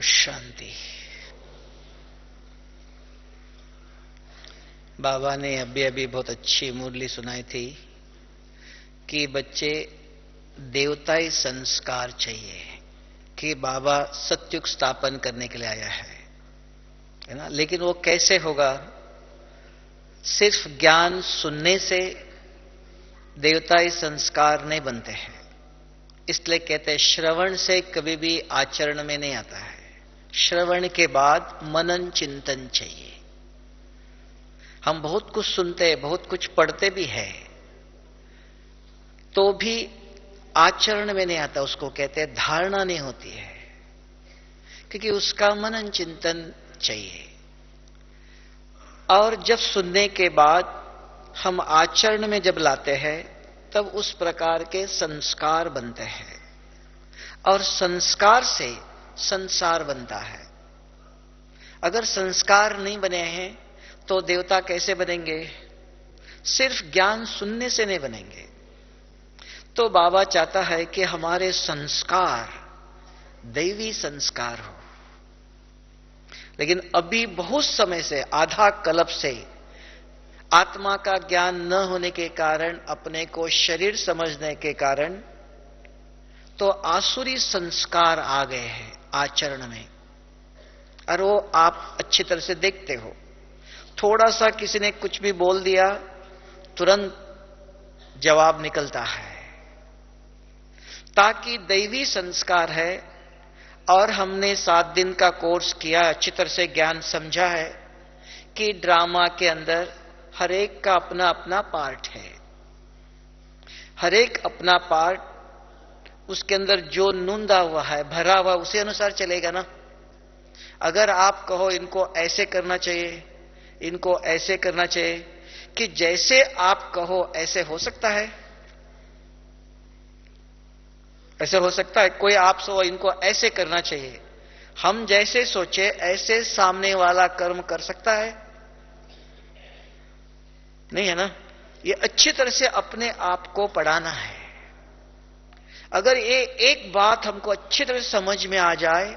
शांति। बाबा ने अभी अभी बहुत अच्छी मुरली सुनाई थी कि बच्चे देवताई संस्कार चाहिए, कि बाबा सत्युग स्थापन करने के लिए आया है ना। लेकिन वो कैसे होगा? सिर्फ ज्ञान सुनने से देवताई संस्कार नहीं बनते हैं। इसलिए कहते हैं श्रवण से कभी भी आचरण में नहीं आता है। श्रवण के बाद मनन चिंतन चाहिए। हम बहुत कुछ सुनते हैं, बहुत कुछ पढ़ते भी हैं, तो भी आचरण में नहीं आता। उसको कहते हैं धारणा नहीं होती है, क्योंकि उसका मनन चिंतन चाहिए। और जब सुनने के बाद हम आचरण में जब लाते हैं, तब उस प्रकार के संस्कार बनते हैं, और संस्कार से संसार बनता है। अगर संस्कार नहीं बने हैं तो देवता कैसे बनेंगे? सिर्फ ज्ञान सुनने से नहीं बनेंगे। तो बाबा चाहता है कि हमारे संस्कार दैवी संस्कार हो। लेकिन अभी बहुत समय से, आधा कल्प से, आत्मा का ज्ञान न होने के कारण, अपने को शरीर समझने के कारण, तो आसुरी संस्कार आ गए हैं आचरण में। और वो आप अच्छी तरह से देखते हो। थोड़ा सा किसी ने कुछ भी बोल दिया, तुरंत जवाब निकलता है। ताकि दैवी संस्कार है, और हमने 7 दिन का कोर्स किया, अच्छी तरह से ज्ञान समझा है कि ड्रामा के अंदर हर एक का अपना अपना पार्ट है। हर एक अपना पार्ट, उसके अंदर जो नूंदा हुआ है, भरा हुआ, उसी अनुसार चलेगा ना। अगर आप कहो इनको ऐसे करना चाहिए, इनको ऐसे करना चाहिए, कि जैसे आप कहो ऐसे हो सकता है? ऐसे हो सकता है? कोई आप सो इनको ऐसे करना चाहिए, हम जैसे सोचे ऐसे सामने वाला कर्म कर सकता है? नहीं है ना। ये अच्छी तरह से अपने आप को पढ़ाना है। अगर ये एक बात हमको अच्छी तरह से समझ में आ जाए,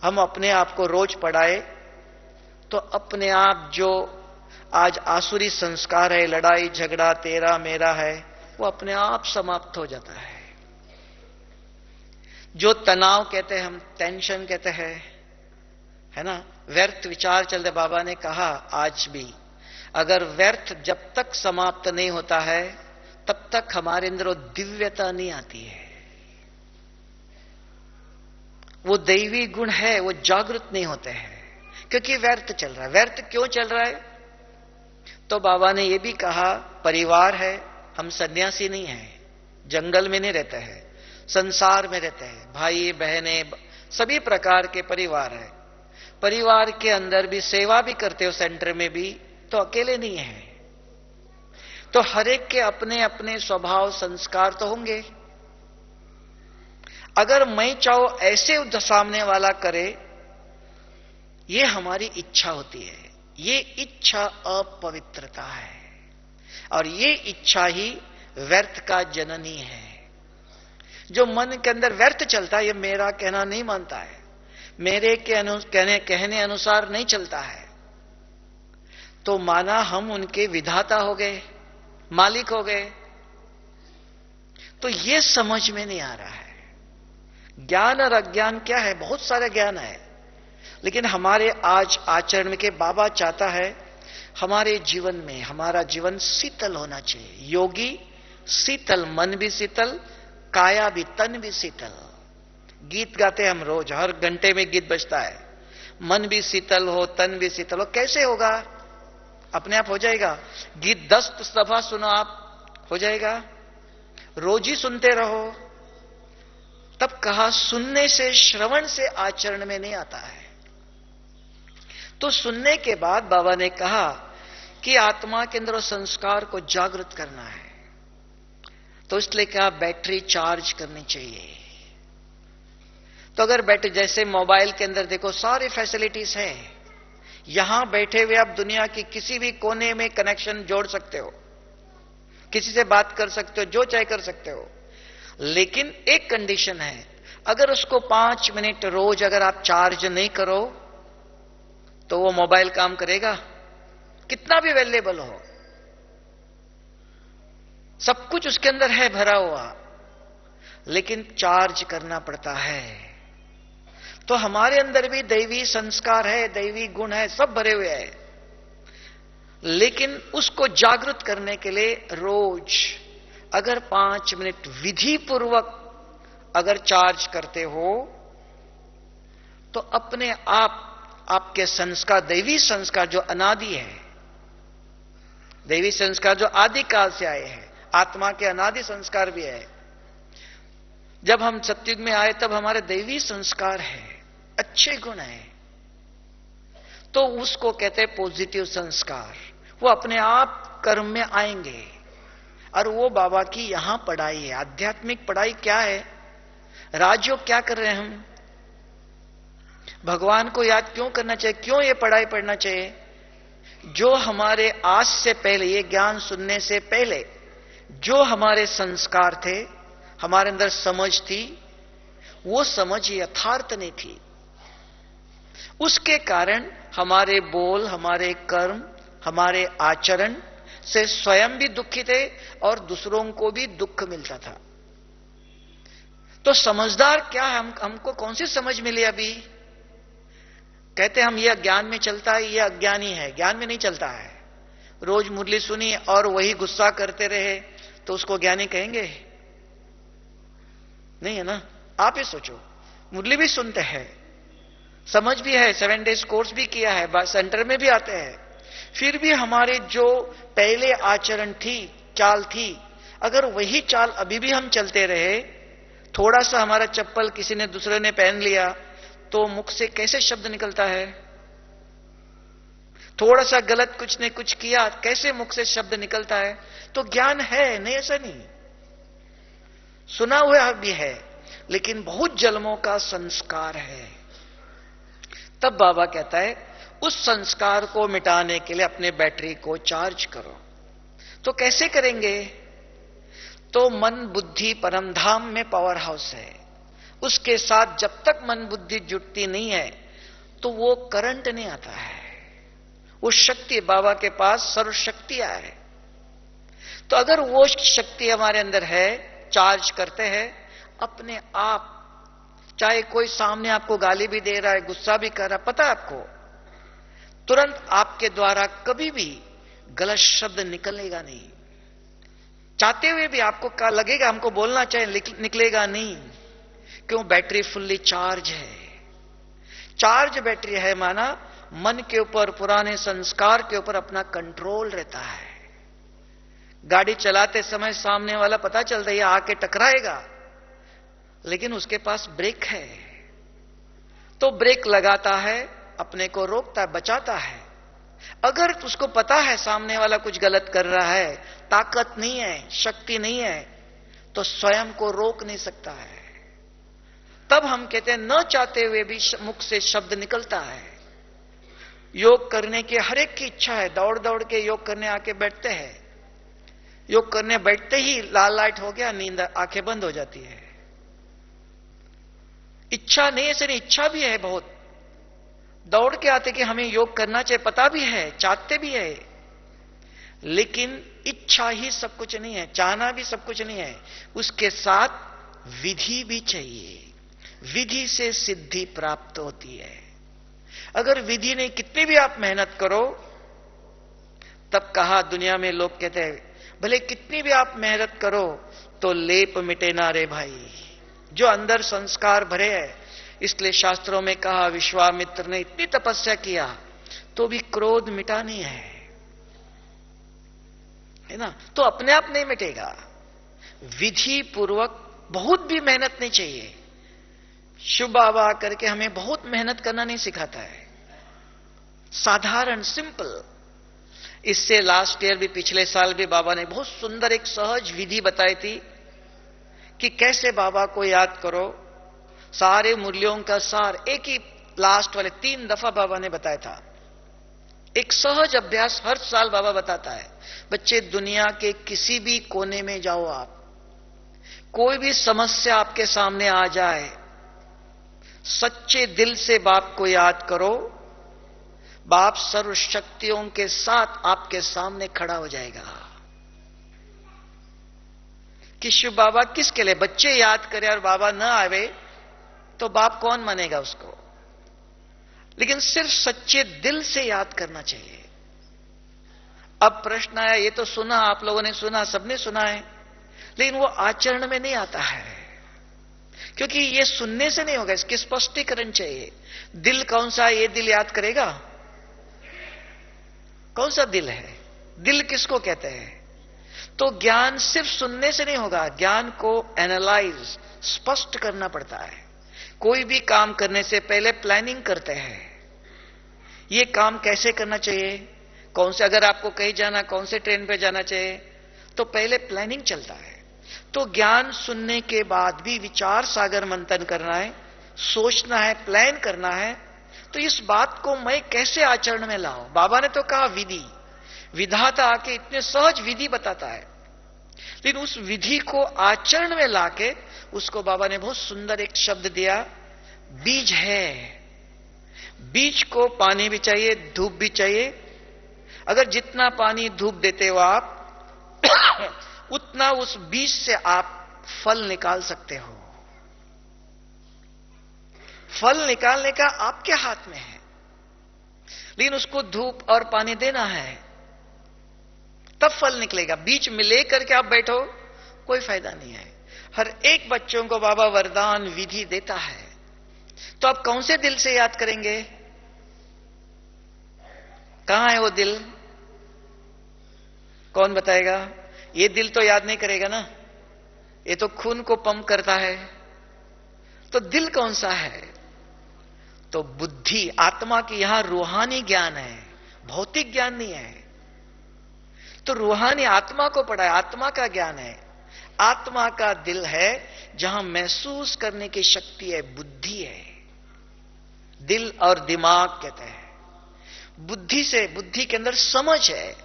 हम अपने आप को रोज पढ़ाए, तो अपने आप जो आज आसुरी संस्कार है, लड़ाई झगड़ा तेरा मेरा है, वो अपने आप समाप्त हो जाता है। जो तनाव कहते हैं हम, टेंशन कहते हैं, है ना, व्यर्थ विचार चलते। बाबा ने कहा आज भी, अगर व्यर्थ जब तक समाप्त नहीं होता है, तब तक हमारे अंदर वो दिव्यता नहीं आती है। वो दैवी गुण है, वो जागृत नहीं होते हैं, क्योंकि व्यर्थ चल रहा है। व्यर्थ क्यों चल रहा है? तो बाबा ने यह भी कहा, परिवार है, हम सन्यासी नहीं हैं, जंगल में नहीं रहते हैं, संसार में रहते हैं, भाई बहने सभी प्रकार के परिवार है। परिवार के अंदर भी सेवा भी करते हो, सेंटर में भी, तो अकेले नहीं है। तो हर एक के अपने अपने स्वभाव संस्कार तो होंगे। अगर मैं चाहो ऐसे सामने वाला करे, ये हमारी इच्छा होती है। ये इच्छा अपवित्रता है, और ये इच्छा ही व्यर्थ का जननी है। जो मन के अंदर व्यर्थ चलता है, ये मेरा कहना नहीं मानता है, मेरे के कहने अनुसार नहीं चलता है, तो माना हम उनके विधाता हो गए, मालिक हो गए। तो ये समझ में नहीं आ रहा है। ज्ञान और अज्ञान क्या है? बहुत सारा ज्ञान है, लेकिन हमारे आज आचरण में के बाबा चाहता है हमारे जीवन में, हमारा जीवन शीतल होना चाहिए। योगी शीतल, मन भी शीतल, काया भी, तन भी शीतल। गीत गाते हम रोज, हर घंटे में गीत बजता है। मन भी शीतल हो, तन भी शीतल हो, कैसे होगा? अपने आप हो जाएगा। गीत 10 दफा सुनो आप, हो जाएगा। रोज ही सुनते रहो। तब कहा सुनने से, श्रवण से आचरण में नहीं आता है। तो सुनने के बाद बाबा ने कहा कि आत्मा के अंदर संस्कार को जागृत करना है। तो इसलिए कहा बैटरी चार्ज करनी चाहिए। तो अगर बैटरी, जैसे मोबाइल के अंदर देखो सारे फैसिलिटीज हैं, यहां बैठे हुए आप दुनिया की किसी भी कोने में कनेक्शन जोड़ सकते हो, किसी से बात कर सकते हो, जो चाहे कर सकते हो। लेकिन एक कंडीशन है, अगर उसको 5 मिनट रोज अगर आप चार्ज नहीं करो तो वो मोबाइल काम करेगा? कितना भी अवेलेबल हो, सब कुछ उसके अंदर है भरा हुआ, लेकिन चार्ज करना पड़ता है। तो हमारे अंदर भी दैवी संस्कार है, दैवी गुण है, सब भरे हुए हैं, लेकिन उसको जागृत करने के लिए रोज अगर 5 मिनट विधि पूर्वक अगर चार्ज करते हो तो अपने आप आपके संस्कार, दैवी संस्कार जो अनादि है, दैवी संस्कार जो आदि काल से आए हैं, आत्मा के अनादि संस्कार भी है। जब हम सतयुग में आए तब हमारे दैवी संस्कार है, अच्छे गुण है, तो उसको कहते हैं पॉजिटिव संस्कार। वो अपने आप कर्म में आएंगे। और वो बाबा की यहां पढ़ाई है। आध्यात्मिक पढ़ाई क्या है? राजयोग क्या कर रहे हैं हम? भगवान को याद क्यों करना चाहिए? क्यों ये पढ़ाई पढ़ना चाहिए? जो हमारे आज से पहले, ये ज्ञान सुनने से पहले जो हमारे संस्कार थे, हमारे अंदर समझ थी, वो समझ यथार्थ नहीं थी। उसके कारण हमारे बोल, हमारे कर्म, हमारे आचरण से स्वयं भी दुखी थे और दूसरों को भी दुख मिलता था। तो समझदार क्या है? हमको कौन सी समझ मिली अभी? कहते हम ये ज्ञान में चलता है, ये अज्ञानी है, ज्ञान में नहीं चलता है। रोज मुरली सुनी और वही गुस्सा करते रहे तो उसको ज्ञानी कहेंगे? नहीं है ना। आप ही सोचो, मुरली भी सुनते हैं, समझ भी है, 7 डेज कोर्स भी किया है, सेंटर में भी आते हैं, फिर भी हमारे जो पहले आचरण थी, चाल थी, अगर वही चाल अभी भी हम चलते रहे, थोड़ा सा हमारा चप्पल किसी ने दूसरे ने पहन लिया तो मुख से कैसे शब्द निकलता है? थोड़ा सा गलत कुछ ने कुछ किया, कैसे मुख से शब्द निकलता है? तो ज्ञान है नहीं, ऐसा नहीं, सुना हुआ भी है, लेकिन बहुत जन्मों का संस्कार है। तब बाबा कहता है उस संस्कार को मिटाने के लिए अपने बैटरी को चार्ज करो। तो कैसे करेंगे? तो मन बुद्धि परम धाम में पावर हाउस है, उसके साथ जब तक मन बुद्धि जुड़ती नहीं है तो वो करंट नहीं आता है। वो शक्ति, बाबा के पास सर्वशक्तियां है। तो अगर वो शक्ति हमारे अंदर है, चार्ज करते हैं अपने आप, चाहे कोई सामने आपको गाली भी दे रहा है, गुस्सा भी कर रहा है, पता है आपको, तुरंत आपके द्वारा कभी भी गलत शब्द निकलेगा नहीं। चाहते हुए भी आपको क्या लगेगा हमको बोलना चाहिए, निकलेगा नहीं। क्यों? बैटरी फुल्ली चार्ज है। चार्ज बैटरी है, माना मन के ऊपर, पुराने संस्कार के ऊपर अपना कंट्रोल रहता है। गाड़ी चलाते समय सामने वाला पता चलता है ये आके टकराएगा, लेकिन उसके पास ब्रेक है, तो ब्रेक लगाता है, अपने को रोकता है, बचाता है। अगर उसको पता है सामने वाला कुछ गलत कर रहा है, ताकत नहीं है, शक्ति नहीं है, तो स्वयं को रोक नहीं सकता है। तब हम कहते हैं न चाहते हुए भी मुख से शब्द निकलता है। योग करने की हर एक की इच्छा है, दौड़ दौड़ के योग करने आके बैठते हैं, योग करने बैठते ही लाल लाइट हो गया, नींद, आंखें बंद हो जाती है। इच्छा नहीं, ऐसे नहीं, इच्छा भी है बहुत, दौड़ के आते कि हमें योग करना चाहिए, पता भी है, चाहते भी है, लेकिन इच्छा ही सब कुछ नहीं है, चाहना भी सब कुछ नहीं है, उसके साथ विधि भी चाहिए। विधि से सिद्धि प्राप्त होती है। अगर विधि नहीं, कितनी भी आप मेहनत करो, तब कहा दुनिया में लोग कहते हैं भले कितनी भी आप मेहनत करो तो लेप मिटे ना रे भाई, जो अंदर संस्कार भरे हैं। इसलिए शास्त्रों में कहा विश्वामित्र ने इतनी तपस्या किया तो भी क्रोध मिटा नहीं है ना। तो अपने आप नहीं मिटेगा, विधि पूर्वक बहुत भी मेहनत नहीं चाहिए। शिव बाबा करके हमें बहुत मेहनत करना नहीं सिखाता है, साधारण सिंपल। इससे लास्ट ईयर भी, पिछले साल भी बाबा ने बहुत सुंदर एक सहज विधि बताई थी कि कैसे बाबा को याद करो। सारे मूल्यों का सार एक ही लास्ट वाले 3 दफा बाबा ने बताया था। एक सहज अभ्यास हर साल बाबा बताता है। बच्चे, दुनिया के किसी भी कोने में जाओ आप, कोई भी समस्या आपके सामने आ जाए, सच्चे दिल से बाप को याद करो, बाप सर्व शक्तियों के साथ आपके सामने खड़ा हो जाएगा। कि शिव बाबा किसके लिए? बच्चे याद करें और बाबा न आवे तो बाप कौन मानेगा उसको? लेकिन सिर्फ सच्चे दिल से याद करना चाहिए। अब प्रश्न आया, ये तो सुना, आप लोगों ने सुना, सबने सुना है, लेकिन वो आचरण में नहीं आता है। क्योंकि ये सुनने से नहीं होगा, इसके स्पष्टीकरण चाहिए। दिल कौन सा है? ये दिल याद करेगा? कौन सा दिल है? दिल किसको कहते हैं? तो ज्ञान सिर्फ सुनने से नहीं होगा, ज्ञान को एनालाइज, स्पष्ट करना पड़ता है। कोई भी काम करने से पहले प्लानिंग करते हैं, ये काम कैसे करना चाहिए, कौन से, अगर आपको कहीं जाना, कौन से ट्रेन पे जाना चाहिए, तो पहले प्लानिंग चलता है। तो ज्ञान सुनने के बाद भी विचार सागर मंथन करना है, सोचना है, प्लान करना है। तो इस बात को मैं कैसे आचरण में लाऊं? बाबा ने तो कहा विधि, विधाता आके इतने सहज विधि बताता है, लेकिन उस विधि को आचरण में लाके उसको बाबा ने बहुत सुंदर एक शब्द दिया, बीज है। बीज को पानी भी चाहिए, धूप भी चाहिए। अगर जितना पानी धूप देते हो आप उतना उस बीज से आप फल निकाल सकते हो। फल निकालने का आपके हाथ में है, लेकिन उसको धूप और पानी देना है, तब फल निकलेगा। बीज में लेकर के आप बैठो, कोई फायदा नहीं है। हर एक बच्चों को बाबा वरदान विधि देता है, तो आप कौन से दिल से याद करेंगे? कहां है वो दिल? कौन बताएगा? ये दिल तो याद नहीं करेगा ना, ये तो खून को पंप करता है। तो दिल कौन सा है? तो बुद्धि, आत्मा की, यहां रूहानी ज्ञान है, भौतिक ज्ञान नहीं है। तो रूहानी आत्मा को पढ़ा है, आत्मा का ज्ञान है। आत्मा का दिल है, जहां महसूस करने की शक्ति है, बुद्धि है। दिल और दिमाग कहते हैं। बुद्धि से, बुद्धि के अंदर समझ है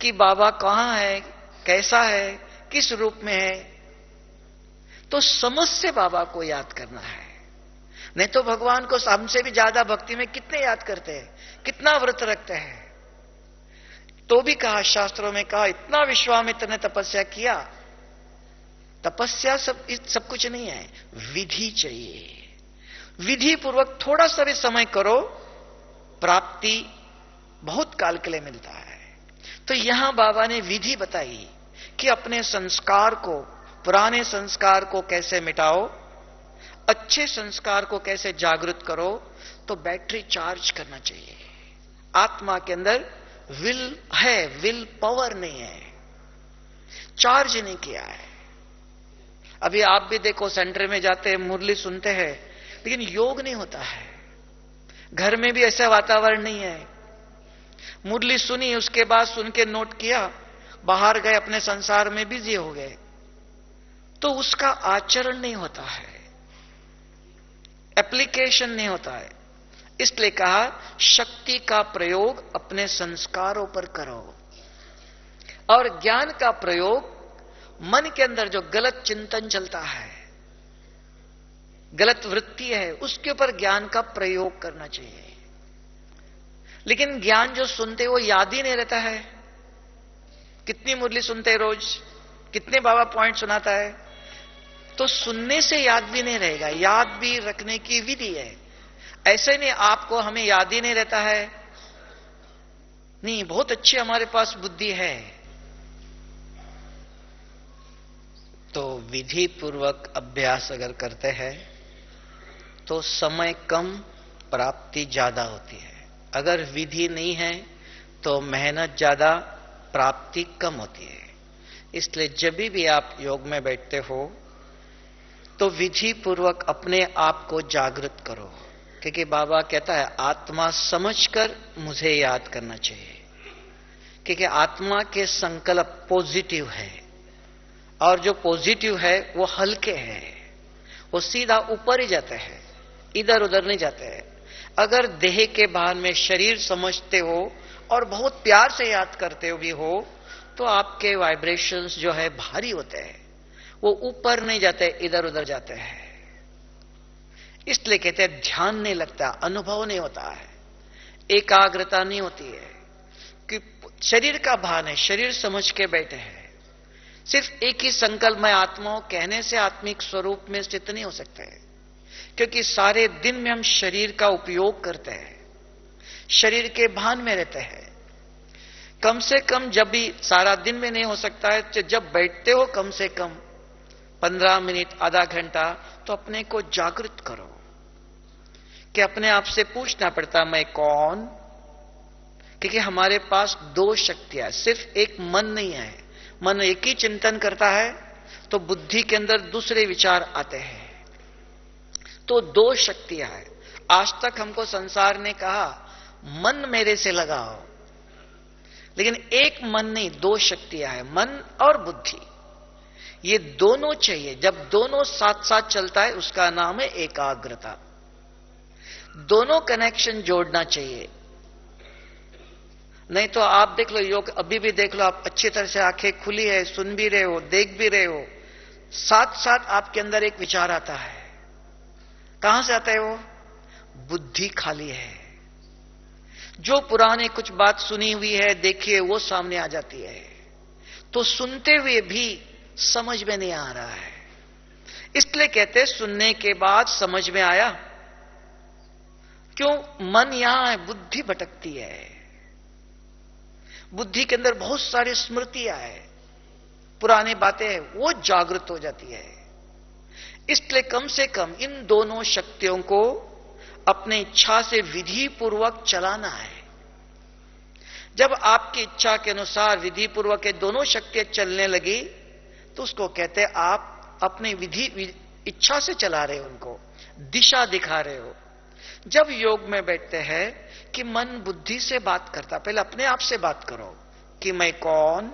कि बाबा कहां है, कैसा है, किस रूप में है। तो समझ से बाबा को याद करना है। नहीं तो भगवान को हमसे भी ज्यादा भक्ति में कितने याद करते हैं, कितना व्रत रखते हैं। तो भी कहा, शास्त्रों में कहा, इतना विश्वामित्र ने तपस्या किया। तपस्या सब कुछ नहीं है, विधि चाहिए। विधि पूर्वक थोड़ा सा भी समय करो, प्राप्ति बहुत काल के लिए मिलता है। तो यहां बाबा ने विधि बताई कि अपने संस्कार को, पुराने संस्कार को कैसे मिटाओ, अच्छे संस्कार को कैसे जागृत करो। तो बैटरी चार्ज करना चाहिए। आत्मा के अंदर विल है, विल पावर नहीं है, चार्ज नहीं किया है। अभी आप भी देखो, सेंटर में जाते हैं, मुरली सुनते हैं, लेकिन योग नहीं होता है। घर में भी ऐसा वातावरण नहीं है। मुरली सुनी, उसके बाद सुन के नोट किया, बाहर गए, अपने संसार में बिजी हो गए, तो उसका आचरण नहीं होता है, एप्लीकेशन नहीं होता है। इसलिए कहा, शक्ति का प्रयोग अपने संस्कारों पर करो, और ज्ञान का प्रयोग मन के अंदर जो गलत चिंतन चलता है, गलत वृत्ति है, उसके ऊपर ज्ञान का प्रयोग करना चाहिए। लेकिन ज्ञान जो सुनते वो याद ही नहीं रहता है। कितनी मुरली सुनते रोज, कितने बाबा पॉइंट सुनाता है, तो सुनने से याद भी नहीं रहेगा। याद भी रखने की विधि है। ऐसे नहीं आपको, हमें याद ही नहीं रहता है, नहीं, बहुत अच्छी हमारे पास बुद्धि है। तो विधि पूर्वक अभ्यास अगर करते हैं तो समय कम, प्राप्ति ज्यादा होती है। अगर विधि नहीं है तो मेहनत ज्यादा, प्राप्ति कम होती है। इसलिए जब भी आप योग में बैठते हो तो विधि पूर्वक अपने आप को जागृत करो, क्योंकि बाबा कहता है आत्मा समझकर मुझे याद करना चाहिए। क्योंकि आत्मा के संकल्प पॉजिटिव है, और जो पॉजिटिव है वो हल्के हैं, वो सीधा ऊपर ही जाते हैं, इधर उधर नहीं जाते हैं। अगर देह के भान में शरीर समझते हो और बहुत प्यार से याद करते हो भी हो, तो आपके वाइब्रेशंस जो है भारी होते हैं, वो ऊपर नहीं जाते, इधर उधर जाते हैं। इसलिए कहते हैं ध्यान नहीं लगता, अनुभव नहीं होता है, एकाग्रता नहीं होती है, कि शरीर का भान है, शरीर समझ के बैठे हैं। सिर्फ एक ही संकल्प मैं आत्मा हूं कहने से आत्मिक स्वरूप में स्थित नहीं हो सकते हैं, क्योंकि सारे दिन में हम शरीर का उपयोग करते हैं, शरीर के भान में रहते हैं। कम से कम जब भी, सारा दिन में नहीं हो सकता है, तो जब बैठते हो कम से कम 15 मिनट आधा घंटा तो अपने को जागृत करो, कि अपने आप से पूछना पड़ता मैं कौन, क्योंकि हमारे पास दो शक्तियां, सिर्फ एक मन नहीं है। मन एक ही चिंतन करता है तो बुद्धि के अंदर दूसरे विचार आते हैं, तो दो शक्तियां हैं। आज तक हमको संसार ने कहा मन मेरे से लगाओ, लेकिन एक मन नहीं, दो शक्तियां हैं, मन और बुद्धि। ये दोनों चाहिए, जब दोनों साथ साथ चलता है उसका नाम है एकाग्रता। दोनों कनेक्शन जोड़ना चाहिए, नहीं तो आप देख लो योग, अभी भी देख लो, आप अच्छी तरह से आंखें खुली है, सुन भी रहे हो, देख भी रहे हो, साथ साथ आपके अंदर एक विचार आता है। कहां से आता है वो? बुद्धि खाली है, जो पुराने कुछ बात सुनी हुई है, देखिए, वो सामने आ जाती है, तो सुनते हुए भी समझ में नहीं आ रहा है। इसलिए कहते हैं सुनने के बाद समझ में आया, क्यों? मन यहां है, बुद्धि भटकती है। बुद्धि के अंदर बहुत सारी स्मृतियां है, पुरानी बातें हैं, वो जागृत हो जाती है। इसलिए कम से कम इन दोनों शक्तियों को अपने इच्छा से विधि पूर्वक चलाना है। जब आपकी इच्छा के अनुसार विधि पूर्वक ये दोनों शक्तियां चलने लगी, तो उसको कहते हैं आप अपनी विधि इच्छा से चला रहे हो, उनको दिशा दिखा रहे हो। जब योग में बैठते हैं कि मन बुद्धि से बात करता, पहले अपने आप से बात करो कि मैं कौन,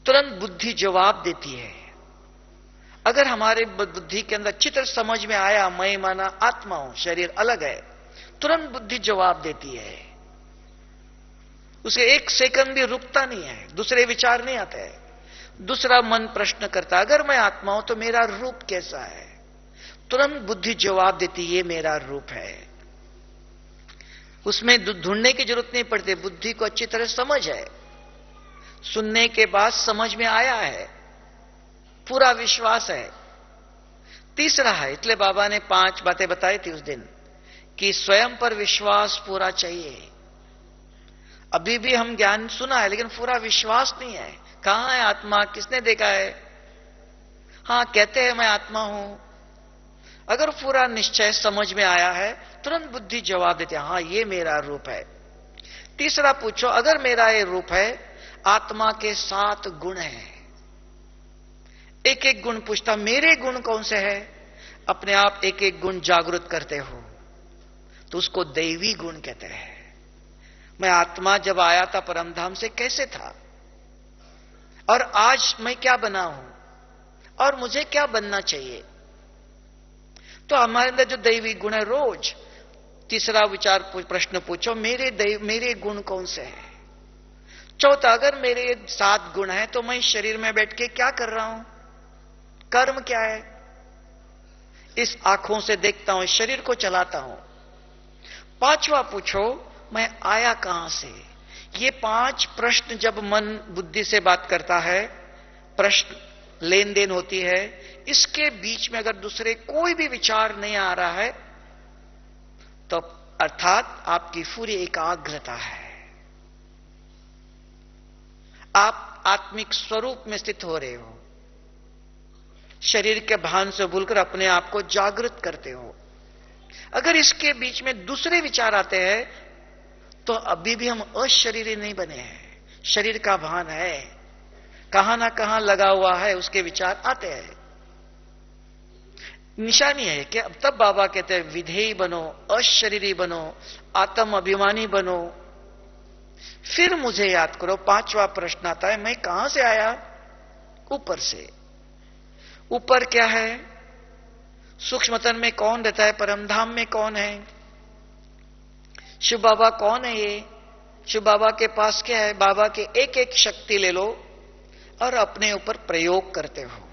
तुरंत बुद्धि जवाब देती है। अगर हमारे बुद्धि के अंदर अच्छी तरह समझ में आया मैं माना आत्मा हूं, शरीर अलग है, तुरंत बुद्धि जवाब देती है, उसे एक सेकंड भी रुकता नहीं है, दूसरे विचार नहीं आते हैं। दूसरा मन प्रश्न करता, अगर मैं आत्मा हूं तो मेरा रूप कैसा है? तुरंत बुद्धि जवाब देती, ये मेरा रूप है। उसमें ढूंढने की जरूरत नहीं पड़ती, बुद्धि को अच्छी तरह समझ है, सुनने के बाद समझ में आया है, पूरा विश्वास है। तीसरा है, इसलिए बाबा ने 5 बातें बताई थी उस दिन, कि स्वयं पर विश्वास पूरा चाहिए। अभी भी हम ज्ञान सुना है, लेकिन पूरा विश्वास नहीं है। कहां है आत्मा? किसने देखा है? हां, कहते हैं मैं आत्मा हूं। अगर पूरा निश्चय समझ में आया है, तुरंत बुद्धि जवाब देती है, हां ये मेरा रूप है। तीसरा पूछो, अगर मेरा ये रूप है, आत्मा के 7 गुण हैं, एक एक गुण पूछता, मेरे गुण कौन से हैं? अपने आप एक एक गुण जागृत करते हो, तो उसको दैवी गुण कहते हैं। मैं आत्मा जब आया था परमधाम से कैसे था, और आज मैं क्या बना हूं, और मुझे क्या बनना चाहिए? तो हमारे अंदर जो दैवी गुण है, रोज तीसरा विचार प्रश्न पूछो, मेरे गुण कौन से हैं? चौथा, अगर मेरे 7 गुण हैं तो मैं शरीर में बैठ के क्या कर रहा हूं? कर्म क्या है? इस आंखों से देखता हूं, शरीर को चलाता हूं। 5वां पूछो, मैं आया कहां से? ये 5 प्रश्न जब मन बुद्धि से बात करता है, प्रश्न लेन देन होती है, इसके बीच में अगर दूसरे कोई भी विचार नहीं आ रहा है, तो अर्थात आपकी पूरी एकाग्रता है, आप आत्मिक स्वरूप में स्थित हो रहे हो, शरीर के भान से भूलकर अपने आप को जागृत करते हो। अगर इसके बीच में दूसरे विचार आते हैं, तो अभी भी हम अशरीरी नहीं बने हैं, शरीर का भान है, कहां ना कहां लगा हुआ है, उसके विचार आते हैं। निशानी है कि अब तब बाबा कहते हैं विधेयी बनो, अशरीरी बनो, आत्म अभिमानी बनो, फिर मुझे याद करो। 5वां प्रश्न आता है, मैं कहां से आया? ऊपर से। ऊपर क्या है? सूक्ष्मतन में कौन रहता है? परमधाम में कौन है? शिव बाबा कौन है? ये शिव बाबा के पास क्या है? बाबा के एक एक शक्ति ले लो और अपने ऊपर प्रयोग करते हो।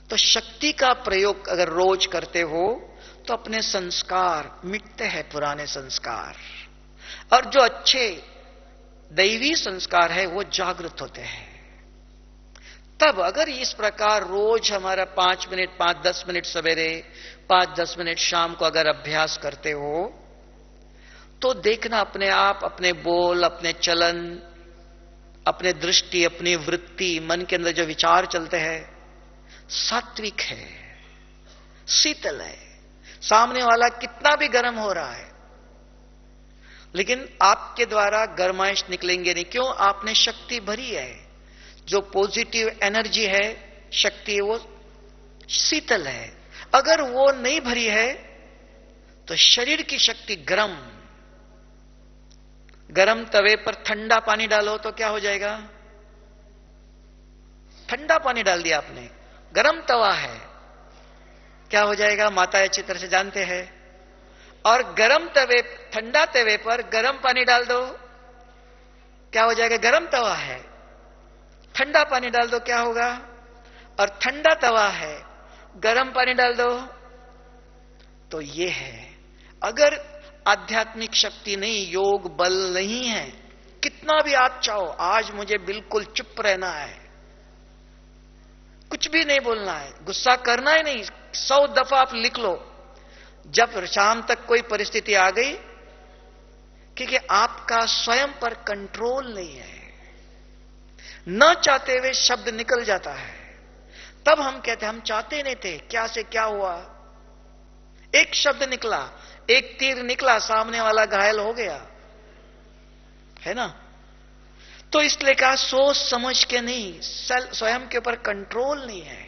तो शक्ति का प्रयोग अगर रोज करते हो तो अपने संस्कार मिटते हैं, पुराने संस्कार, और जो अच्छे दैवी संस्कार है वो जागृत होते हैं। तब अगर इस प्रकार रोज हमारा 5 मिनट, 5-10 मिनट सवेरे, 5-10 मिनट शाम को अगर अभ्यास करते हो तो देखना अपने आप, अपने बोल, अपने चलन, अपने दृष्टि, अपनी वृत्ति, मन के अंदर जो विचार चलते हैं सात्विक है, शीतल है। सामने वाला कितना भी गर्म हो रहा है लेकिन आपके द्वारा गर्माइश निकलेंगे नहीं। क्यों? आपने शक्ति भरी है, जो पॉजिटिव एनर्जी है, शक्ति है, वो शीतल है। अगर वो नहीं भरी है तो शरीर की शक्ति गरम, गरम तवे पर ठंडा पानी डालो तो क्या हो जाएगा? ठंडा पानी डाल दिया आपने, गरम तवा है, क्या हो जाएगा? माता अच्छी तरह से जानते हैं। और गरम तवे, ठंडा तवे पर गरम पानी डाल दो, क्या हो जाएगा? गरम तवा है। ठंडा पानी डाल दो, क्या होगा? और ठंडा तवा है, गरम पानी डाल दो। तो ये है, अगर आध्यात्मिक शक्ति नहीं, योग बल नहीं है, कितना भी आप चाहो आज मुझे बिल्कुल चुप रहना है, कुछ भी नहीं बोलना है, गुस्सा करना ही नहीं, 100 दफा आप लिख लो, जब शाम तक कोई परिस्थिति आ गई, क्योंकि आपका स्वयं पर कंट्रोल नहीं है, न चाहते हुए शब्द निकल जाता है, तब हम कहते हैं हम चाहते नहीं थे, क्या से क्या हुआ, एक शब्द निकला, एक तीर निकला, सामने वाला घायल हो गया, है ना? तो इसलिए कहा सोच समझ के नहीं, स्वयं के ऊपर कंट्रोल नहीं है।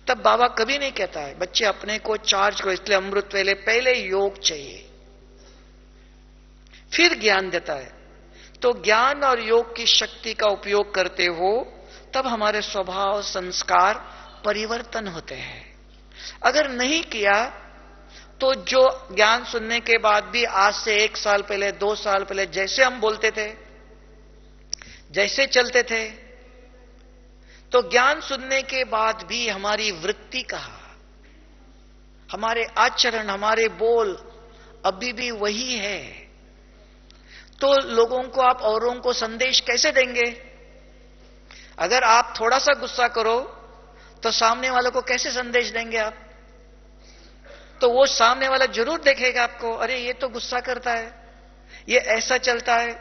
तब बाबा कभी नहीं कहता है बच्चे अपने को चार्ज करो, इसलिए अमृत वेले पहले योग चाहिए, फिर ज्ञान देता है। तो ज्ञान और योग की शक्ति का उपयोग करते हो तब हमारे स्वभाव संस्कार परिवर्तन होते हैं। अगर नहीं किया तो जो ज्ञान सुनने के बाद भी आज से 1 साल पहले, 2 साल पहले जैसे हम बोलते थे, जैसे चलते थे, तो ज्ञान सुनने के बाद भी हमारी वृत्ति कहा, हमारे आचरण, हमारे बोल अभी भी वही है, तो लोगों को आप औरों को संदेश कैसे देंगे? अगर आप थोड़ा सा गुस्सा करो तो सामने वालों को कैसे संदेश देंगे आप? तो वो सामने वाला जरूर देखेगा आपको, अरे ये तो गुस्सा करता है, ये ऐसा चलता है।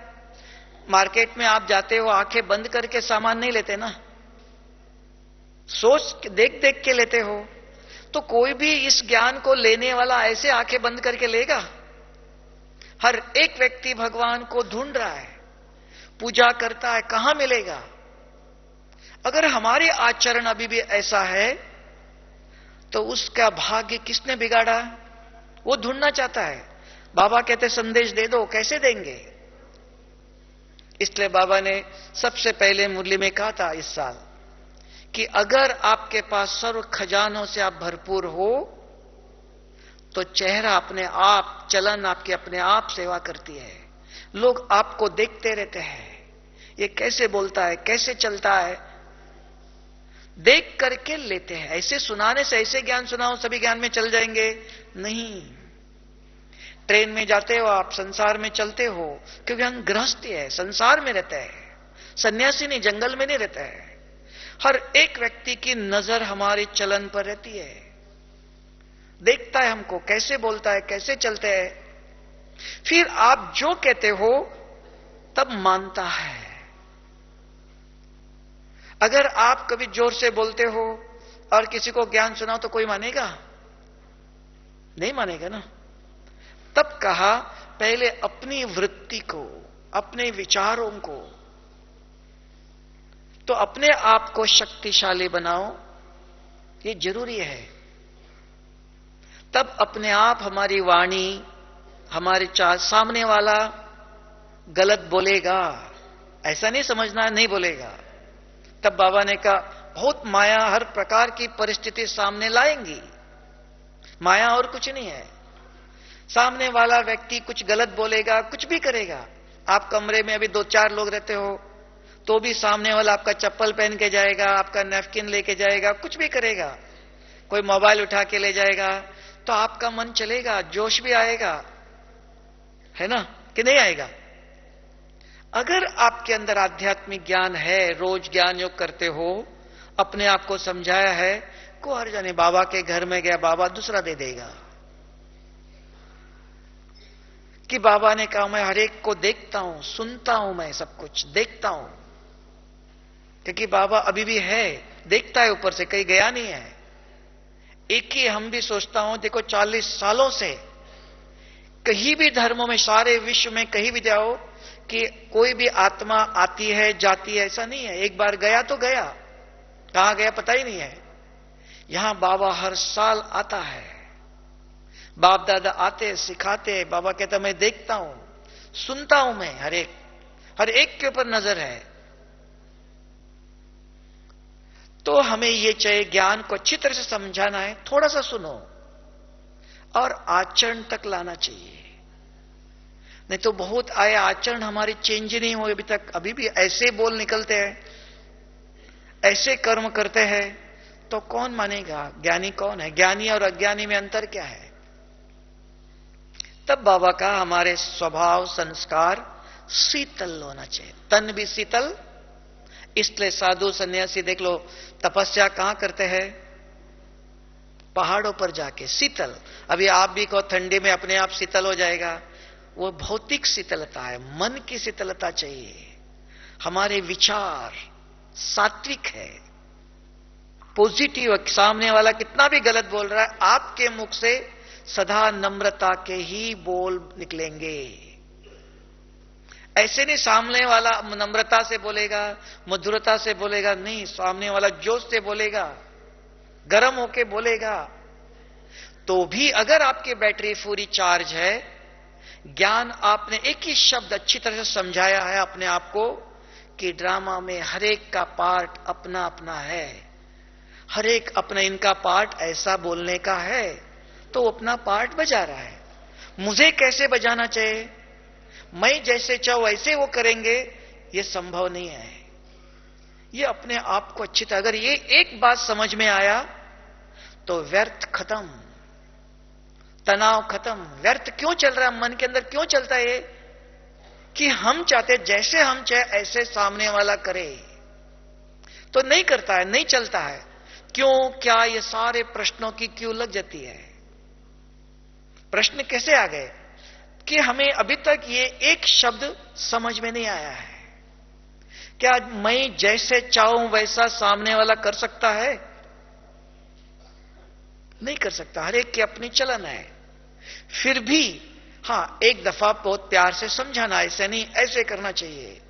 मार्केट में आप जाते हो, आंखें बंद करके सामान नहीं लेते ना, सोच देख देख के लेते हो। तो कोई भी इस ज्ञान को लेने वाला ऐसे आंखें बंद करके लेगा? हर एक व्यक्ति भगवान को ढूंढ रहा है, पूजा करता है, कहां मिलेगा? अगर हमारे आचरण अभी भी ऐसा है तो उसका भाग्य किसने बिगाड़ा? वो ढूंढना चाहता है। बाबा कहते संदेश दे दो, कैसे देंगे? इसलिए बाबा ने सबसे पहले मुरली में कहा था इस साल कि अगर आपके पास सर्व खजानों से आप भरपूर हो तो चेहरा अपने आप, चलन आपके अपने आप सेवा करती है। लोग आपको देखते रहते हैं, ये कैसे बोलता है, कैसे चलता है, देख करके लेते हैं। ऐसे सुनाने से, ऐसे ज्ञान सुनाओ सभी ज्ञान में चल जाएंगे, नहीं। ट्रेन में जाते हो आप, संसार में चलते हो, क्योंकि हम गृहस्थी है, संसार में रहते हैं, सन्यासी नहीं, जंगल में नहीं रहता है। हर एक व्यक्ति की नजर हमारे चलन पर रहती है, देखता है हमको, कैसे बोलता है, कैसे चलते हैं, फिर आप जो कहते हो तब मानता है। अगर आप कभी जोर से बोलते हो और किसी को ज्ञान सुनाओ तो कोई मानेगा? नहीं मानेगा ना। तब कहा पहले अपनी वृत्ति को, अपने विचारों को, तो अपने आप को शक्तिशाली बनाओ, ये जरूरी है। तब अपने आप हमारी वाणी, हमारे सामने वाला गलत बोलेगा ऐसा नहीं समझना, नहीं बोलेगा। तब बाबा ने कहा बहुत माया हर प्रकार की परिस्थिति सामने लाएंगी, माया और कुछ नहीं है। सामने वाला व्यक्ति कुछ गलत बोलेगा, कुछ भी करेगा। आप कमरे में अभी 2-4 लोग रहते हो तो भी सामने वाला आपका चप्पल पहन के जाएगा, आपका नैपकिन लेके जाएगा, कुछ भी करेगा, कोई मोबाइल उठा के ले जाएगा, तो आपका मन चलेगा, जोश भी आएगा, है ना, कि नहीं आएगा? अगर आपके अंदर आध्यात्मिक ज्ञान है, रोज ज्ञान योग करते हो, अपने आप को समझाया है, को हर जाने बाबा के घर में गया, बाबा दूसरा दे देगा, कि बाबा ने कहा मैं हर एक को देखता हूं, सुनता हूं, मैं सब कुछ देखता हूं, क्योंकि बाबा अभी भी है, देखता है ऊपर से, कहीं गया नहीं है। एक ही हम भी सोचता हूं, देखो 40 सालों से कहीं भी धर्मों में, सारे विश्व में कहीं भी जाओ, कि कोई भी आत्मा आती है जाती है, ऐसा नहीं है। एक बार गया तो गया, कहां गया पता ही नहीं है। यहां बाबा हर साल आता है, बाप दादा आते सिखाते, बाबा कहता मैं देखता हूं, सुनता हूं, मैं हर एक के ऊपर नजर है। तो हमें यह चाहिए, ज्ञान को अच्छी तरह से समझाना है, थोड़ा सा सुनो और आचरण तक लाना चाहिए। नहीं तो बहुत आए, आचरण हमारी चेंज नहीं हुए अभी तक, अभी भी ऐसे बोल निकलते हैं, ऐसे कर्म करते हैं, तो कौन मानेगा? ज्ञानी कौन है? ज्ञानी और अज्ञानी में अंतर क्या है? तब बाबा का हमारे स्वभाव संस्कार शीतल होना चाहिए, तन भी शीतल। इसलिए साधु सन्यासी देख लो, तपस्या कहां करते हैं? पहाड़ों पर जाके, शीतल। अभी आप भी कहो ठंडी में अपने आप शीतल हो जाएगा, वो भौतिक शीतलता है, मन की शीतलता चाहिए। हमारे विचार सात्विक है, पॉजिटिव। सामने वाला कितना भी गलत बोल रहा है, आपके मुख से सदा नम्रता के ही बोल निकलेंगे। ऐसे नहीं सामने वाला नम्रता से बोलेगा, मधुरता से बोलेगा, नहीं, सामने वाला जोश से बोलेगा, गर्म होके बोलेगा। तो भी अगर आपकी बैटरी पूरी चार्ज है, ज्ञान आपने एक ही शब्द अच्छी तरह से समझाया है अपने आप को, कि ड्रामा में हर एक का पार्ट अपना अपना है, हर एक अपना, इनका पार्ट ऐसा बोलने का है, तो अपना पार्ट बजा रहा है। मुझे कैसे बजाना चाहिए, मैं जैसे चाहूं वैसे वो करेंगे, ये संभव नहीं है। ये अपने आप को अच्छी तरह, अगर ये एक बात समझ में आया तो व्यर्थ खत्म, तनाव खत्म। व्यर्थ क्यों चल रहा है मन के अंदर, क्यों चलता है ये? कि हम चाहते जैसे हम चाहे ऐसे सामने वाला करे, तो नहीं करता है, नहीं चलता है। क्यों? क्या? ये सारे प्रश्नों की क्यों लग जाती है? प्रश्न कैसे आ गए? कि हमें अभी तक ये एक शब्द समझ में नहीं आया है। क्या मैं जैसे चाहूं वैसा सामने वाला कर सकता है? नहीं कर सकता, हर एक की अपनी चलन है। फिर भी हां, एक दफा बहुत प्यार से समझाना, ऐसे नहीं, ऐसे करना चाहिए।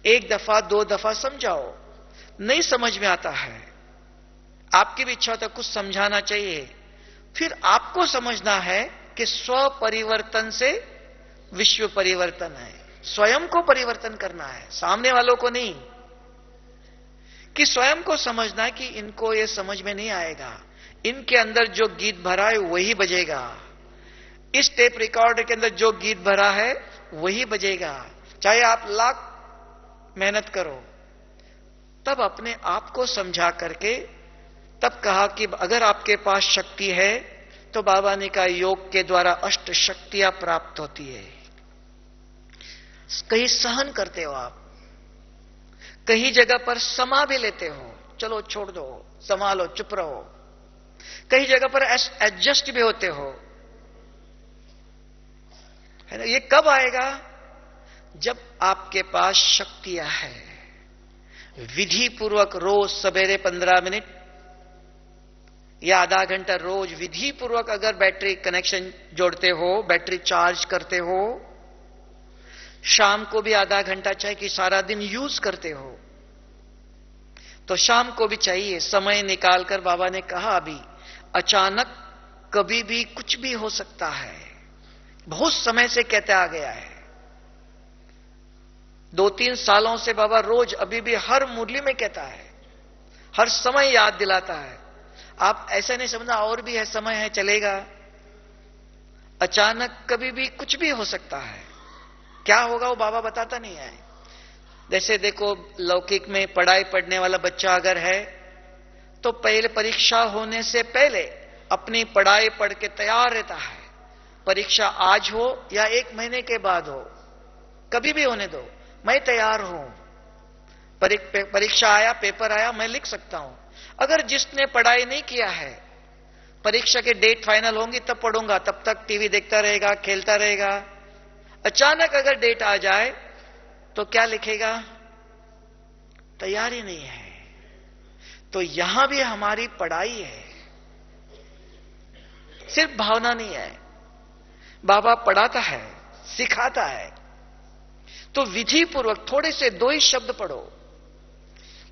एक दफा दो दफा समझाओ, नहीं समझ में आता है, आपकी भी इच्छा होता है कुछ समझाना चाहिए। फिर आपको समझना है कि स्व परिवर्तन से विश्व परिवर्तन है, स्वयं को परिवर्तन करना है, सामने वालों को नहीं। कि स्वयं को समझना है कि इनको ये समझ में नहीं आएगा, इनके अंदर जो गीत भरा है वही बजेगा, इस टेप रिकॉर्डर के अंदर जो गीत भरा है वही बजेगा, चाहे आप लाख मेहनत करो। तब अपने आप को समझा करके तब कहा कि अगर आपके पास शक्ति है तो बाबा ने कहा योग के द्वारा अष्ट शक्तियां प्राप्त होती है। कहीं सहन करते हो आप, कहीं जगह पर समा भी लेते हो, चलो छोड़ दो, संभालो, चुप रहो। कई जगह पर एडजस्ट भी होते हो, है ना। ये कब आएगा? जब आपके पास शक्तियां हैं। विधि पूर्वक रोज सवेरे 15 मिनट या आधा घंटा रोज विधि पूर्वक अगर बैटरी कनेक्शन जोड़ते हो, बैटरी चार्ज करते हो, शाम को भी आधा घंटा चाहिए कि सारा दिन यूज करते हो, तो शाम को भी चाहिए समय निकालकर। बाबा ने कहा अभी अचानक कभी भी कुछ भी हो सकता है, बहुत समय से कहते आ गया है। 2-3 सालों से बाबा रोज अभी भी हर मुरली में कहता है, हर समय याद दिलाता है। आप ऐसा नहीं समझना और भी है, समय है, चलेगा। अचानक कभी भी कुछ भी हो सकता है, क्या होगा वो बाबा बताता नहीं है। जैसे देखो, लौकिक में पढ़ाई पढ़ने वाला बच्चा अगर है तो पहले परीक्षा होने से पहले अपनी पढ़ाई पढ़ के तैयार रहता है। परीक्षा आज हो या 1 महीने के बाद हो, कभी भी होने दो, मैं तैयार हूं। परीक्षा आया, पेपर आया, मैं लिख सकता हूं। अगर जिसने पढ़ाई नहीं किया है, परीक्षा के डेट फाइनल होंगी तब पढ़ूंगा, तब तक टीवी देखता रहेगा, खेलता रहेगा। अचानक अगर डेट आ जाए तो क्या लिखेगा? तैयारी नहीं है। तो यहां भी हमारी पढ़ाई है, सिर्फ भावना नहीं है। बाबा पढ़ाता है, सिखाता है, तो विधि पूर्वक थोड़े से 2 ही शब्द पढ़ो,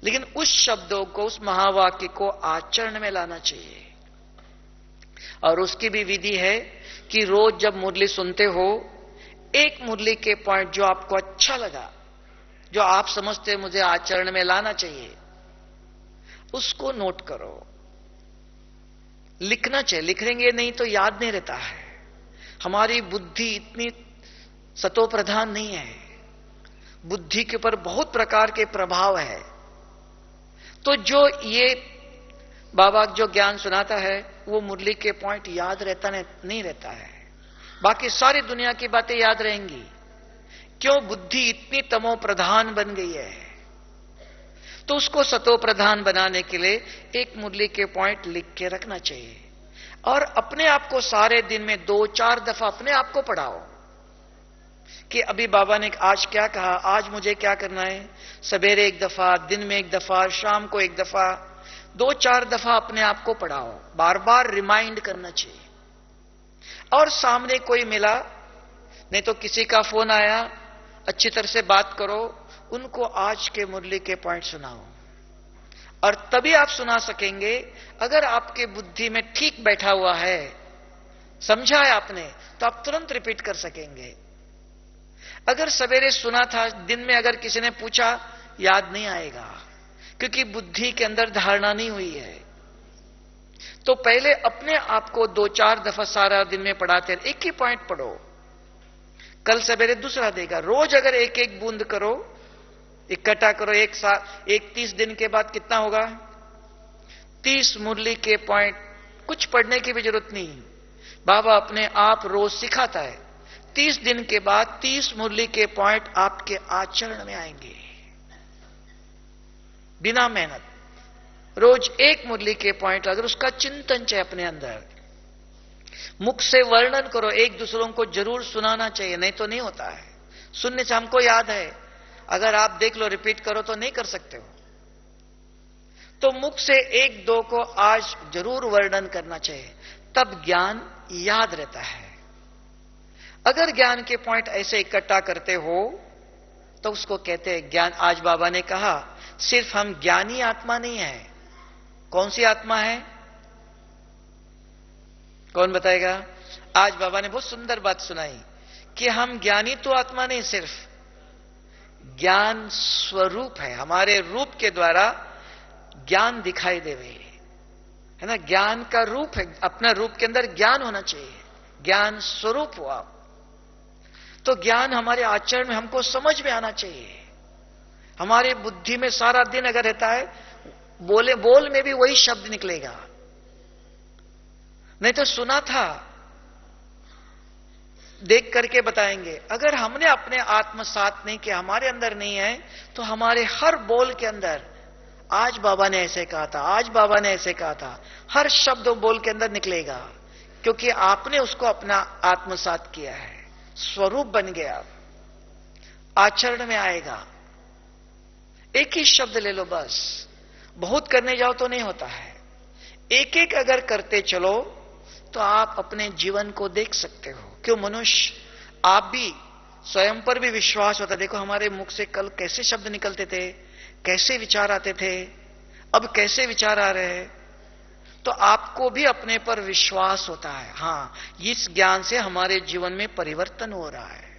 लेकिन उस शब्दों को, उस महावाक्य को आचरण में लाना चाहिए। और उसकी भी विधि है कि रोज जब मुरली सुनते हो, एक मुरली के पॉइंट जो आपको अच्छा लगा, जो आप समझते मुझे आचरण में लाना चाहिए, उसको नोट करो। लिखना चाहिए, लिखेंगे नहीं तो याद नहीं रहता है। हमारी बुद्धि इतनी सतोप्रधान नहीं है, बुद्धि के ऊपर बहुत प्रकार के प्रभाव है। तो जो ये बाबा जो ज्ञान सुनाता है, वो मुरली के पॉइंट याद रहता नहीं रहता है, बाकी सारी दुनिया की बातें याद रहेंगी। क्यों? बुद्धि इतनी तमो प्रधान बन गई है। तो उसको सतो प्रधान बनाने के लिए एक मुरली के पॉइंट लिख के रखना चाहिए, और अपने आप को सारे दिन में 2-4 दफा अपने आप को पढ़ाओ कि अभी बाबा ने आज क्या कहा, आज मुझे क्या करना है। सवेरे 1 दफा, दिन में 1 दफा, शाम को 1 दफा, 2-4 दफा अपने आप को पढ़ाओ, बार बार रिमाइंड करना चाहिए। और सामने कोई मिला, नहीं तो किसी का फोन आया, अच्छी तरह से बात करो, उनको आज के मुरली के पॉइंट सुनाओ। और तभी आप सुना सकेंगे अगर आपके बुद्धि में ठीक बैठा हुआ है, समझा है आपने, तो आप तुरंत रिपीट कर सकेंगे। अगर सवेरे सुना था, दिन में अगर किसी ने पूछा, याद नहीं आएगा, क्योंकि बुद्धि के अंदर धारणा नहीं हुई है। तो पहले अपने आप को 2-4 दफा सारा दिन में पढ़ाते रहे, एक ही पॉइंट पढ़ो, कल सवेरे दूसरा देगा। रोज अगर 1-1 बूंद करो, इकट्ठा करो, एक साथ, 30 दिन के बाद कितना होगा? 30 मुरली के पॉइंट। कुछ पढ़ने की भी जरूरत नहीं, बाबा अपने आप रोज सिखाता है। 30 दिन के बाद 30 मुरली के पॉइंट आपके आचरण में आएंगे, बिना मेहनत। रोज 1 मुरली के पॉइंट, अगर उसका चिंतन चाहिए अपने अंदर, मुख से वर्णन करो, एक दूसरों को जरूर सुनाना चाहिए, नहीं तो नहीं होता है। सुनने से हमको याद है, अगर आप देख लो, रिपीट करो तो नहीं कर सकते हो। तो मुख से 1-2 को आज जरूर वर्णन करना चाहिए, तब ज्ञान याद रहता है। अगर ज्ञान के पॉइंट ऐसे इकट्ठा करते हो तो उसको कहते हैं ज्ञान। आज बाबा ने कहा, सिर्फ हम ज्ञानी आत्मा नहीं है। कौन सी आत्मा है? कौन बताएगा? आज बाबा ने बहुत सुंदर बात सुनाई कि हम ज्ञानी तो आत्मा नहीं, सिर्फ ज्ञान स्वरूप है। हमारे रूप के द्वारा ज्ञान दिखाई देवे, है ना। ज्ञान का रूप है, अपना रूप के अंदर ज्ञान होना चाहिए, ज्ञान स्वरूप हुआ। तो ज्ञान हमारे आचरण में हमको समझ में आना चाहिए। हमारे बुद्धि में सारा दिन अगर रहता है, बोल में भी वही शब्द निकलेगा। नहीं तो सुना था, देख करके बताएंगे। अगर हमने अपने आत्मसात नहीं किया, हमारे अंदर नहीं है, तो हमारे हर बोल के अंदर आज बाबा ने ऐसे कहा था, आज बाबा ने ऐसे कहा था, हर शब्द बोल के अंदर निकलेगा, क्योंकि आपने उसको अपना आत्मसात किया है, स्वरूप बन गया, आचरण में आएगा। एक ही शब्द ले लो बस, बहुत करने जाओ तो नहीं होता है। एक एक अगर करते चलो तो आप अपने जीवन को देख सकते हो। क्यों मनुष्य, आप भी स्वयं पर भी विश्वास होता। देखो हमारे मुख से कल कैसे शब्द निकलते थे, कैसे विचार आते थे, अब कैसे विचार आ रहे हैं। तो आपको भी अपने पर विश्वास होता है, हां, इस ज्ञान से हमारे जीवन में परिवर्तन हो रहा है।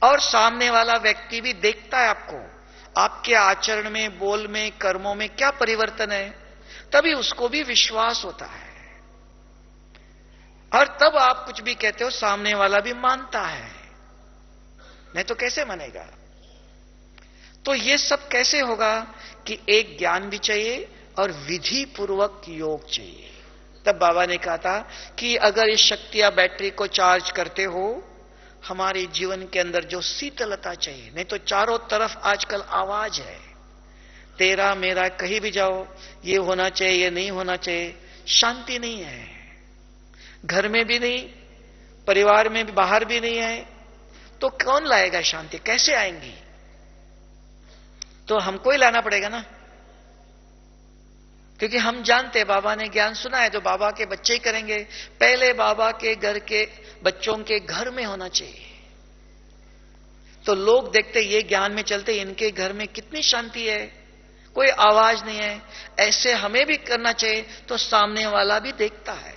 और सामने वाला व्यक्ति भी देखता है आपको, आपके आचरण में, बोल में, कर्मों में क्या परिवर्तन है, तभी उसको भी विश्वास होता है। और तब आप कुछ भी कहते हो, सामने वाला भी मानता है, नहीं तो कैसे मानेगा। तो ये सब कैसे होगा कि एक ज्ञान भी चाहिए और विधि पूर्वक योग चाहिए। तब बाबा ने कहा था कि अगर ये शक्तियां बैटरी को चार्ज करते हो, हमारे जीवन के अंदर जो शीतलता चाहिए, नहीं तो चारों तरफ आजकल आवाज है, तेरा मेरा, कहीं भी जाओ ये होना चाहिए, ये नहीं होना चाहिए, शांति नहीं है। घर में भी नहीं, परिवार में भी, बाहर भी नहीं है, तो कौन लाएगा शांति? कैसे आएंगी? तो हमको ही लाना पड़ेगा ना, क्योंकि हम जानते हैं बाबा ने ज्ञान सुना है, तो बाबा के बच्चे ही करेंगे। पहले बाबा के घर के बच्चों के घर में होना चाहिए, तो लोग देखते ये ज्ञान में चलते, इनके घर में कितनी शांति है, कोई आवाज नहीं है। ऐसे हमें भी करना चाहिए, तो सामने वाला भी देखता है,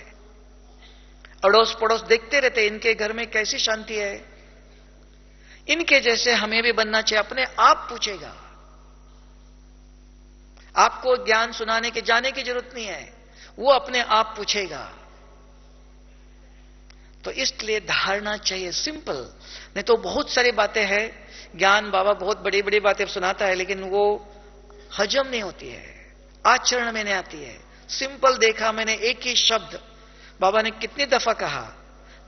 अड़ोस पड़ोस देखते रहते इनके घर में कैसी शांति है। इनके जैसे हमें भी बनना चाहिए। अपने आप पूछेगा, आपको ज्ञान सुनाने के जाने की जरूरत नहीं है, वो अपने आप पूछेगा। तो इसलिए धारणा चाहिए, सिंपल। नहीं तो बहुत सारी बातें हैं, ज्ञान बाबा बहुत बड़ी बड़ी बातें सुनाता है, लेकिन वो हजम नहीं होती है, आचरण में नहीं आती है। सिंपल देखा मैंने, एक ही शब्द बाबा ने कितनी दफा कहा,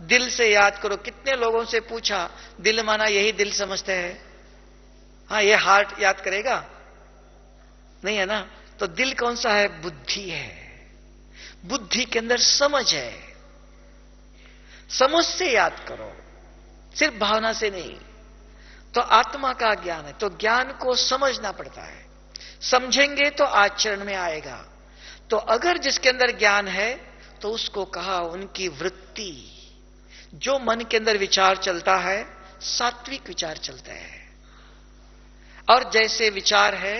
दिल से याद करो। कितने लोगों से पूछा, दिल माना यही दिल समझते हैं? हाँ, ये हार्ट याद करेगा? नहीं है ना। तो दिल कौन सा है? बुद्धि है। बुद्धि के अंदर समझ है, समझ से याद करो, सिर्फ भावना से नहीं। तो आत्मा का ज्ञान है, तो ज्ञान को समझना पड़ता है। समझेंगे तो आचरण में आएगा। तो अगर जिसके अंदर ज्ञान है, तो उसको कहा उनकी वृत्ति, जो मन के अंदर विचार चलता है, सात्विक विचार चलता है। और जैसे विचार है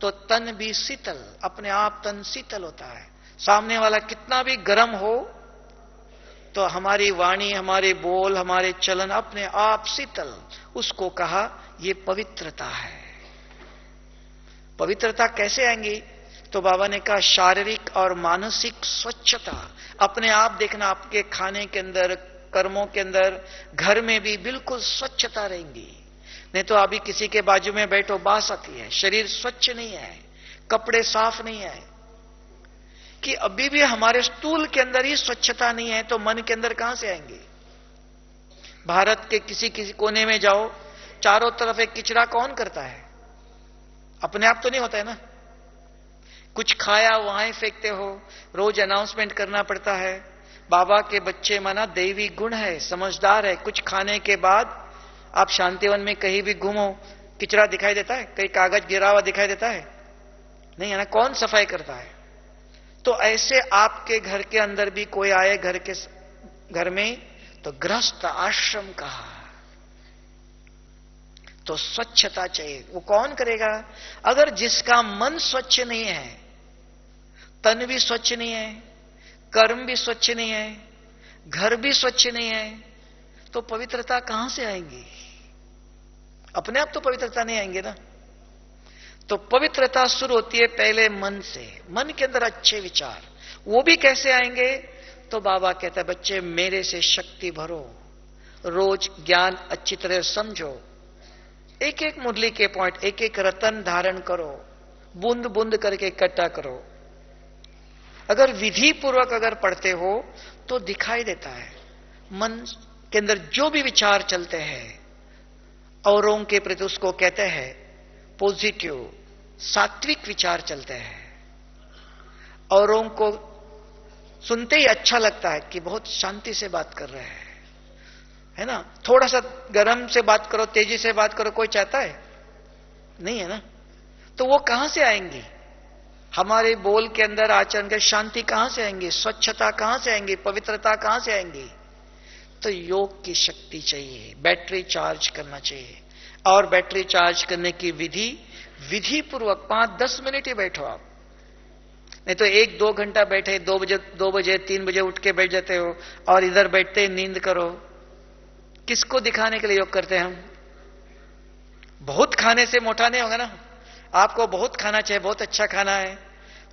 तो तन भी शीतल, अपने आप तन शीतल होता है। सामने वाला कितना भी गर्म हो, तो हमारी वाणी, हमारे बोल, हमारे चलन अपने आप शीतल। उसको कहा ये पवित्रता है। पवित्रता कैसे आएंगी? तो बाबा ने कहा शारीरिक और मानसिक स्वच्छता। अपने आप देखना, आपके खाने के अंदर, कर्मों के अंदर, घर में भी बिल्कुल स्वच्छता रहेंगी। नहीं तो अभी किसी के बाजू में बैठो, बास आती है, शरीर स्वच्छ नहीं है, कपड़े साफ नहीं है। कि अभी भी हमारे स्टूल के अंदर ही स्वच्छता नहीं है, तो मन के अंदर कहां से आएंगे? भारत के किसी किसी कोने में जाओ, चारों तरफ एक किचरा कौन करता है? अपने आप तो नहीं होता है ना। कुछ खाया वहां ही फेंकते हो, रोज अनाउंसमेंट करना पड़ता है। बाबा के बच्चे माना दैवी गुण है, समझदार है। कुछ खाने के बाद आप शांतिवन में कहीं भी घूमो, किचरा दिखाई देता है? कहीं कागज गिरा हुआ दिखाई देता है? नहीं है ना। कौन सफाई करता है? तो ऐसे आपके घर के अंदर भी कोई आए घर में, तो गृहस्थ आश्रम कहा, तो स्वच्छता चाहिए। वो कौन करेगा? अगर जिसका मन स्वच्छ नहीं है, तन भी स्वच्छ नहीं है, कर्म भी स्वच्छ नहीं है, घर भी स्वच्छ नहीं है, तो पवित्रता कहां से आएंगी? अपने आप तो पवित्रता नहीं आएंगे ना। तो पवित्रता शुरू होती है पहले मन से। मन के अंदर अच्छे विचार, वो भी कैसे आएंगे? तो बाबा कहता है बच्चे मेरे से शक्ति भरो, रोज ज्ञान अच्छी तरह समझो, एक एक मुरली के पॉइंट, एक एक रतन धारण करो, बूंद बूंद करके इकट्ठा करो। अगर विधि पूर्वक अगर पढ़ते हो तो दिखाई देता है मन के अंदर जो भी विचार चलते हैं, औरों के प्रति उसको कहते हैं पॉजिटिव, सात्विक विचार चलते हैं। औरों को सुनते ही अच्छा लगता है कि बहुत शांति से बात कर रहे हैं, है ना। थोड़ा सा गरम से बात करो, तेजी से बात करो, कोई चाहता है? नहीं है ना। तो वो कहां से आएंगी? हमारे बोल के अंदर, आचरण के, शांति कहां से आएंगी? स्वच्छता कहां से आएंगी? पवित्रता कहां से आएंगी? तो योग की शक्ति चाहिए, बैटरी चार्ज करना चाहिए। और बैटरी चार्ज करने की विधि पूर्वक 5-10 मिनट ही बैठो आप, नहीं तो 1-2 घंटा बैठे, 2 बजे 3 बजे उठ के बैठ जाते हो और इधर बैठते नींद करो। किसको दिखाने के लिए योग करते हैं हम? बहुत खाने से मोटा नहीं होगा ना। आपको बहुत खाना चाहिए, बहुत अच्छा खाना है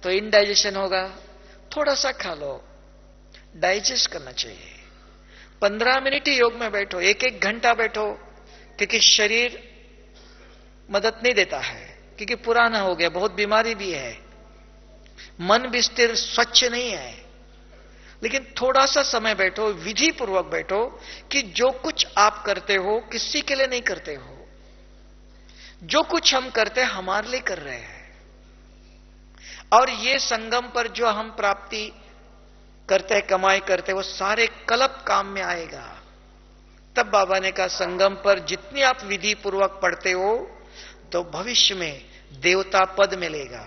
तो इनडाइजेशन होगा। थोड़ा सा खा लो, डाइजेस्ट करना चाहिए। 15 मिनट ही योग में बैठो, 1-1 घंटा बैठो, क्योंकि शरीर मदद नहीं देता है, क्योंकि पुराना हो गया, बहुत बीमारी भी है, मन भी स्थिर स्वच्छ नहीं है। लेकिन थोड़ा सा समय बैठो, विधि पूर्वक बैठो कि जो कुछ आप करते हो किसी के लिए नहीं करते हो, जो कुछ हम करते हैं हमारे लिए कर रहे हैं। और ये संगम पर जो हम प्राप्ति करते हैं, कमाई करते हैं, वो सारे कल्प काम में आएगा। तब बाबा ने कहा संगम पर जितनी आप विधि पूर्वक पढ़ते हो तो भविष्य में देवता पद मिलेगा,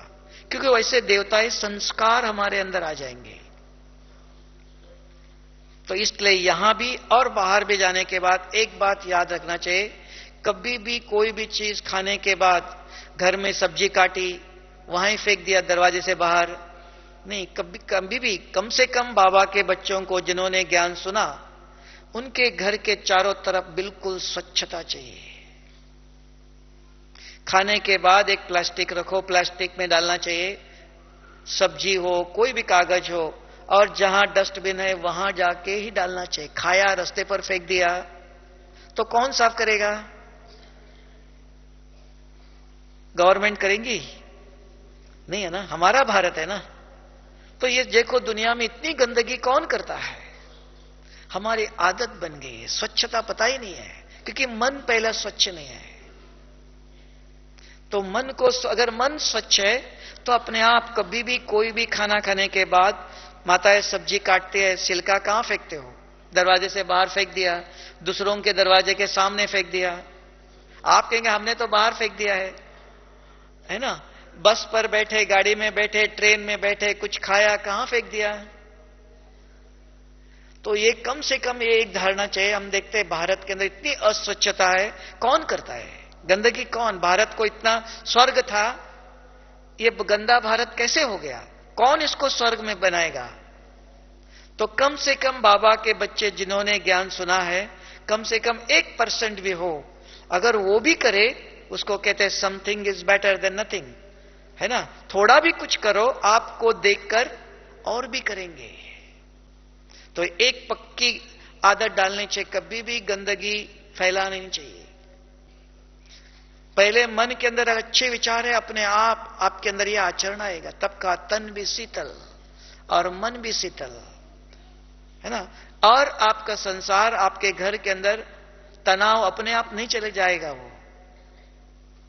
क्योंकि वैसे देवताएं संस्कार हमारे अंदर आ जाएंगे। तो इसलिए यहां भी और बाहर भी जाने के बाद एक बात याद रखना चाहिए, कभी भी कोई भी चीज खाने के बाद घर में सब्जी काटी वहां ही फेंक दिया दरवाजे से बाहर नहीं, कभी कभी भी कम से कम बाबा के बच्चों को जिन्होंने ज्ञान सुना उनके घर के चारों तरफ बिल्कुल स्वच्छता चाहिए। खाने के बाद एक प्लास्टिक रखो, प्लास्टिक में डालना चाहिए, सब्जी हो कोई भी कागज हो, और जहां डस्टबिन है वहां जाके ही डालना चाहिए। खाया रास्ते पर फेंक दिया तो कौन साफ करेगा? गवर्नमेंट करेंगी? नहीं है ना, हमारा भारत है ना। तो ये देखो दुनिया में इतनी गंदगी कौन करता है? हमारी आदत बन गई है, स्वच्छता पता ही नहीं है, क्योंकि मन पहला स्वच्छ नहीं है। तो मन को, अगर मन स्वच्छ है तो अपने आप कभी भी कोई भी खाना खाने के बाद माताएं सब्जी काटते हैं, छिलका कहां फेंकते हो? दरवाजे से बाहर फेंक दिया, दूसरों के दरवाजे के सामने फेंक दिया। आप कहेंगे हमने तो बाहर फेंक दिया है ना। बस पर बैठे, गाड़ी में बैठे, ट्रेन में बैठे, कुछ खाया, कहां फेंक दिया? तो ये कम से कम ये एक धारणा चाहिए। हम देखते हैं भारत के अंदर इतनी अस्वच्छता है, कौन करता है गंदगी? कौन? भारत को इतना स्वर्ग था, ये गंदा भारत कैसे हो गया? कौन इसको स्वर्ग में बनाएगा? तो कम से कम बाबा के बच्चे जिन्होंने ज्ञान सुना है, कम से कम 1% भी हो, अगर वो भी करे, उसको कहते हैं something is better than nothing, है ना। थोड़ा भी कुछ करो, आपको देखकर और भी करेंगे। तो एक पक्की आदत डालनी चाहिए, कभी भी गंदगी फैलानी नहीं चाहिए। पहले मन के अंदर अच्छे विचार है, अपने आप आपके अंदर यह आचरण आएगा, तब का तन भी शीतल और मन भी शीतल, है ना। और आपका संसार, आपके घर के अंदर तनाव अपने आप नहीं चले जाएगा। वो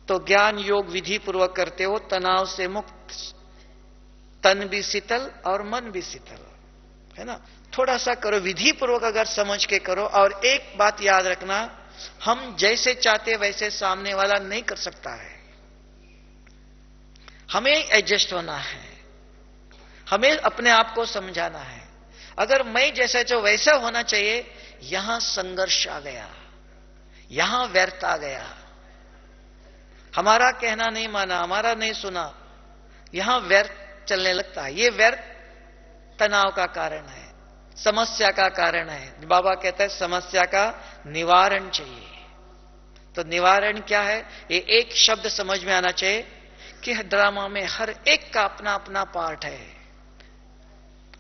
तो ज्ञान योग विधि पूर्वक करते हो, तनाव से मुक्त, तन भी शीतल और मन भी शीतल, है ना। थोड़ा सा करो, विधि पूर्वक अगर समझ के करो। और एक बात याद रखना, हम जैसे चाहते वैसे सामने वाला नहीं कर सकता है, हमें एडजस्ट होना है, हमें अपने आप को समझाना है। अगर मैं जैसा चाहूं वैसा होना चाहिए, यहां संघर्ष आ गया, यहां व्यर्थ आ गया, हमारा कहना नहीं माना, हमारा नहीं सुना, यहां व्यर्थ चलने लगता है। यह व्यर्थ तनाव का कारण है, समस्या का कारण है। बाबा कहता है समस्या का निवारण चाहिए। तो निवारण क्या है? ये एक शब्द समझ में आना चाहिए कि ड्रामा में हर एक का अपना अपना पार्ट है।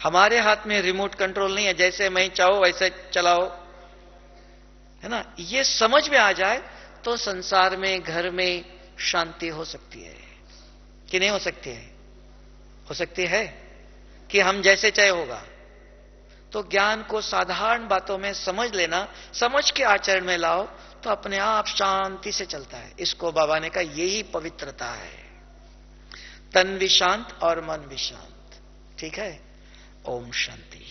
हमारे हाथ में रिमोट कंट्रोल नहीं है, जैसे मैं चाहूं वैसे चलाओ, है ना। ये समझ में आ जाए तो संसार में, घर में शांति हो सकती है कि नहीं हो सकती है? हो सकती है कि हम जैसे चाहे होगा। तो ज्ञान को साधारण बातों में समझ लेना, समझ के आचरण में लाओ तो अपने आप शांति से चलता है। इसको बाबा ने कहा यही पवित्रता है, तन भी शांत और मन भी शांत। ठीक है, ओम शांति।